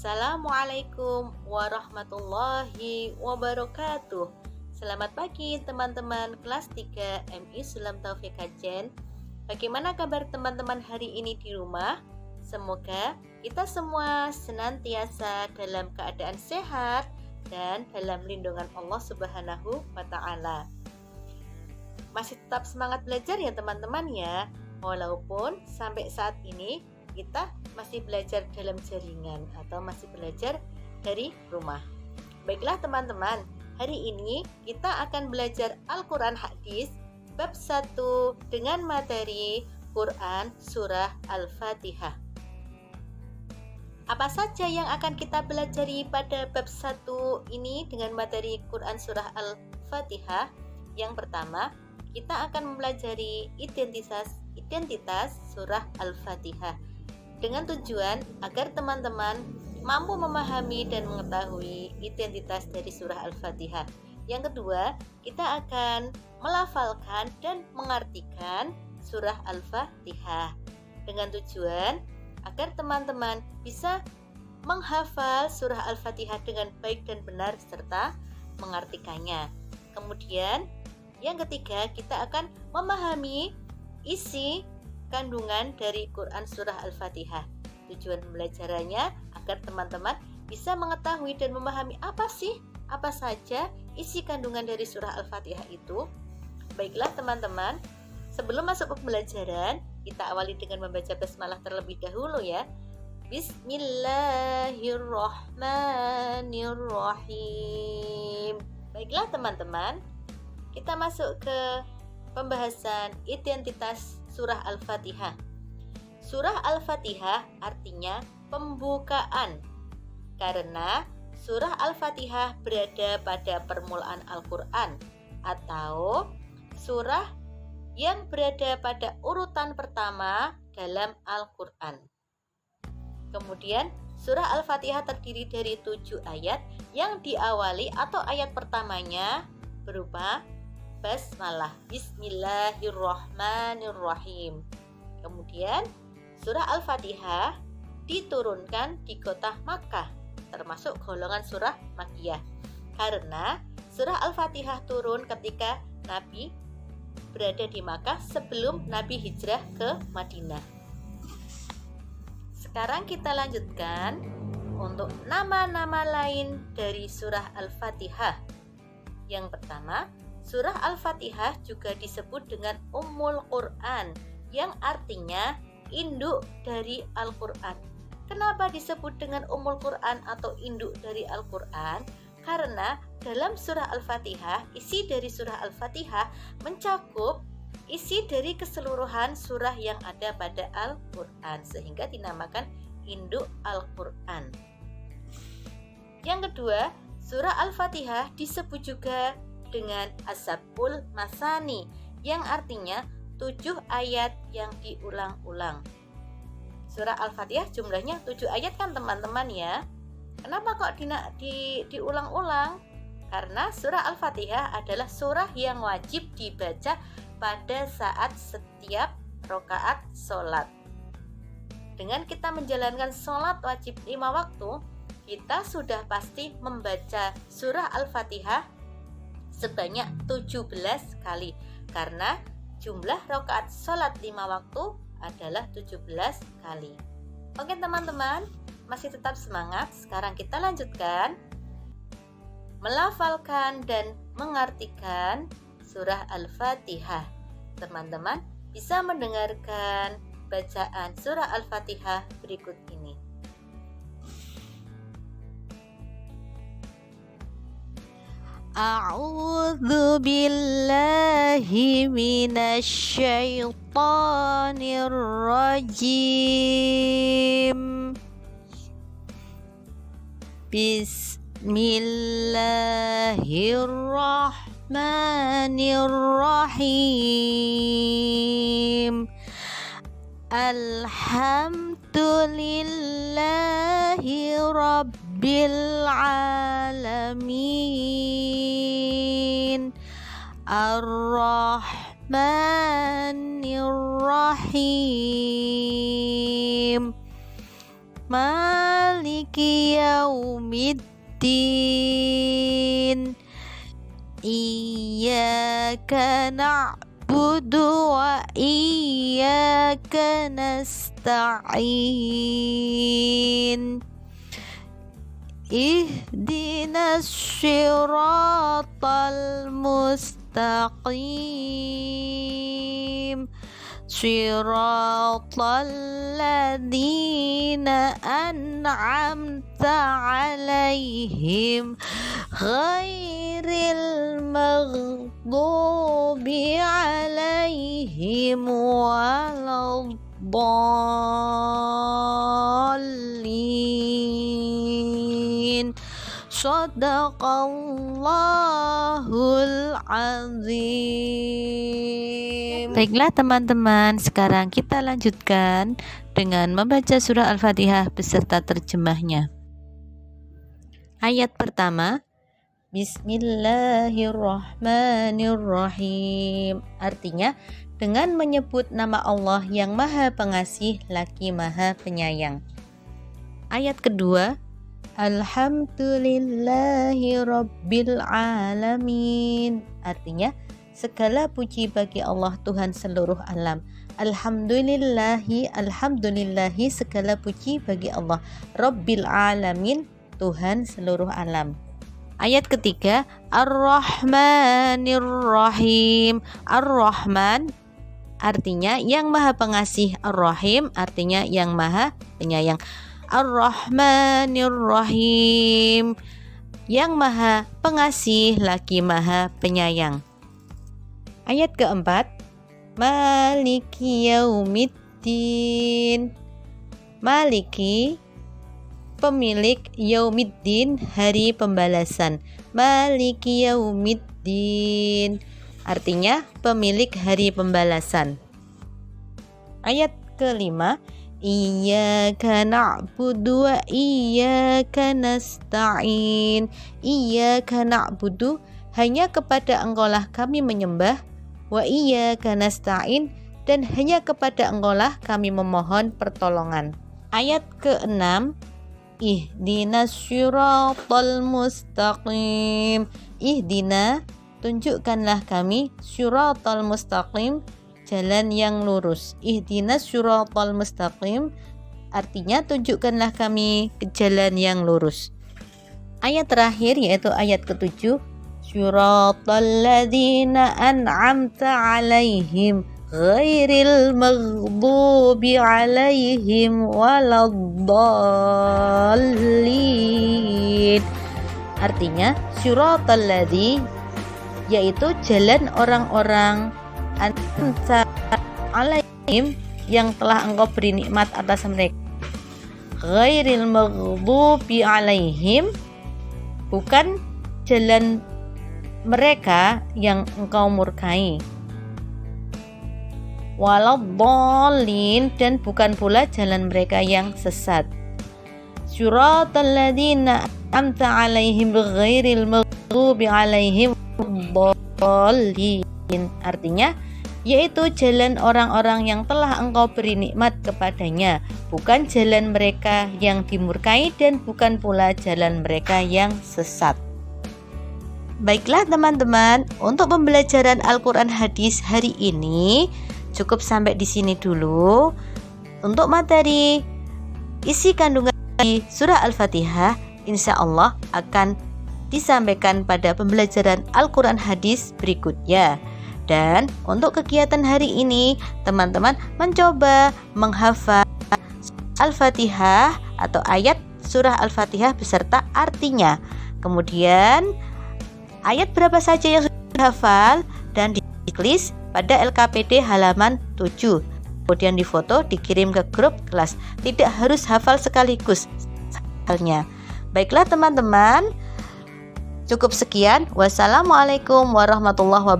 Assalamualaikum warahmatullahi wabarakatuh. Selamat pagi teman-teman kelas 3 MI Sulam Taufik Kajen. Bagaimana kabar teman-teman hari ini di rumah? Semoga kita semua senantiasa dalam keadaan sehat dan dalam lindungan Allah Subhanahu wa Ta'ala. Masih tetap semangat belajar ya teman-teman ya, walaupun sampai saat ini kita masih belajar dalam jaringan atau masih belajar dari rumah. Baiklah teman-teman, hari ini kita akan belajar Al-Quran Hadis bab 1 dengan materi Quran Surah Al-Fatihah. Apa saja yang akan kita pelajari pada bab 1 ini dengan materi Quran Surah Al-Fatihah? Yang pertama, kita akan mempelajari identitas Surah Al-Fatihah dengan tujuan agar teman-teman mampu memahami dan mengetahui identitas dari surah Al-Fatihah. Yang kedua, kita akan melafalkan dan mengartikan surah Al-Fatihah dengan tujuan agar teman-teman bisa menghafal surah Al-Fatihah dengan baik dan benar serta mengartikannya. Kemudian, yang ketiga, kita akan memahami isi kandungan dari Quran Surah Al-Fatihah. Tujuan pembelajarannya agar teman-teman bisa mengetahui dan memahami apa saja isi kandungan dari Surah Al-Fatihah itu. Baiklah teman-teman, sebelum masuk ke pembelajaran, kita awali dengan membaca basmalah terlebih dahulu ya. Bismillahirrahmanirrahim. Baiklah teman-teman, kita masuk ke pembahasan identitas Surah Al-Fatihah. Surah Al-Fatihah artinya pembukaan, karena Surah Al-Fatihah berada pada permulaan Al-Quran atau surah yang berada pada urutan pertama dalam Al-Quran. Kemudian Surah Al-Fatihah terdiri dari 7 ayat yang diawali atau ayat pertamanya berupa basmalah, Bismillahirrahmanirrahim. Kemudian surah Al-Fatihah diturunkan di kota Makkah, termasuk golongan surah Makkiyah, karena surah Al-Fatihah turun ketika Nabi berada di Makkah sebelum Nabi hijrah ke Madinah. Sekarang kita lanjutkan untuk nama-nama lain dari surah Al-Fatihah. Yang pertama, surah Al-Fatihah juga disebut dengan Ummul Quran, yang artinya induk dari Al-Quran. Kenapa disebut dengan Ummul Quran atau induk dari Al-Quran? Karena dalam surah Al-Fatihah, isi dari surah Al-Fatihah mencakup isi dari keseluruhan surah yang ada pada Al-Quran, sehingga dinamakan induk Al-Quran. Yang kedua, surah Al-Fatihah disebut juga dengan As-Sab'ul Masani, yang artinya 7 ayat yang diulang-ulang. Surah Al-Fatihah jumlahnya 7 ayat kan teman-teman ya. Kenapa kok diulang-ulang? Karena surah Al-Fatihah adalah surah yang wajib dibaca pada saat setiap rakaat sholat. Dengan kita menjalankan sholat wajib 5 waktu, kita sudah pasti membaca surah Al-Fatihah sebanyak 17 kali, karena jumlah rakaat sholat 5 waktu adalah 17 kali. Oke teman-teman, masih tetap semangat? Sekarang kita lanjutkan melafalkan dan mengartikan surah Al-Fatihah. Teman-teman bisa mendengarkan bacaan surah Al-Fatihah berikut ini. A'udzu billahi minasy syaithanir rajim. Bismillahirrahmanirrahim. Alhamdulillahi rabbil alamin. Ar-Rahmanir Rahim. Malik Maliki yaumiddin. Iyyaka na'budu wa iyyaka nasta'in. Ihdinas siratal mustaqim. Siratal ladzina an'amta 'alaihim ghairil maghdubi 'alaihim waladdallin. Shadaqallahul azim. Baiklah teman-teman, sekarang kita lanjutkan dengan membaca surah Al-Fatihah beserta terjemahnya. Ayat pertama, Bismillahirrahmanirrahim. Artinya, dengan menyebut nama Allah yang Maha Pengasih lagi Maha Penyayang. Ayat kedua, Alhamdulillahi Rabbil Alamin. Artinya, segala puji bagi Allah Tuhan seluruh alam. Alhamdulillahi segala puji bagi Allah. Rabbil Alamin, Tuhan seluruh alam. Ayat ketiga, Ar-Rahmanir-Rahim. Ar-Rahman artinya yang Maha Pengasih. Ar-Rahim artinya yang Maha Penyayang. Ar-Rahmanir-Rahim, yang Maha Pengasih lagi Maha Penyayang. Ayat keempat, Maliki yaumiddin. Maliki, pemilik, yaumiddin, hari pembalasan. Maliki yaumiddin artinya pemilik hari pembalasan. Ayat kelima, Iyyaka na'budu wa iyyaka nasta'in. Iyyaka na'budu, hanya kepada Engkaulah kami menyembah. Wa iyyaka nasta'in, dan hanya kepada Engkaulah kami memohon pertolongan. Ayat ke-6, Ihdinas siratal mustaqim. Ihdina, tunjukkanlah kami, siratal mustaqim, jalan yang lurus. Ihdinas siratal mustaqim artinya tunjukkanlah kami ke jalan yang lurus. Ayat terakhir yaitu ayat ke-7, siratal ladzina an'amta 'alaihim ghairil maghdubi 'alaihim waladdallin. Artinya siratal ladzi, yaitu jalan orang-orang an'amta 'alaihim, yang telah Engkau beri nikmat atas mereka. Ghairil maghdubi 'alaihim, bukan jalan mereka yang Engkau murkai. Waladdallin, dan bukan pula jalan mereka yang sesat. Siratal ladzina an'amta 'alaihim ghairil maghdubi 'alaihim waladdallin. Artinya, yaitu jalan orang-orang yang telah Engkau beri nikmat kepadanya, bukan jalan mereka yang dimurkai dan bukan pula jalan mereka yang sesat. Baiklah teman-teman, untuk pembelajaran Al-Quran Hadis hari ini cukup sampai di sini dulu. Untuk materi isi kandungan di surah Al-Fatihah insya Allah akan disampaikan pada pembelajaran Al-Quran Hadis berikutnya. Dan untuk kegiatan hari ini, teman-teman mencoba menghafal Al-Fatihah atau ayat surah Al-Fatihah beserta artinya. Kemudian ayat berapa saja yang sudah dihafal dan ditulis pada LKPD halaman 7. Kemudian difoto, dikirim ke grup kelas. Tidak harus hafal sekaligus hafalnya. Baiklah teman-teman, cukup sekian. Wassalamualaikum warahmatullahi wabarakatuh.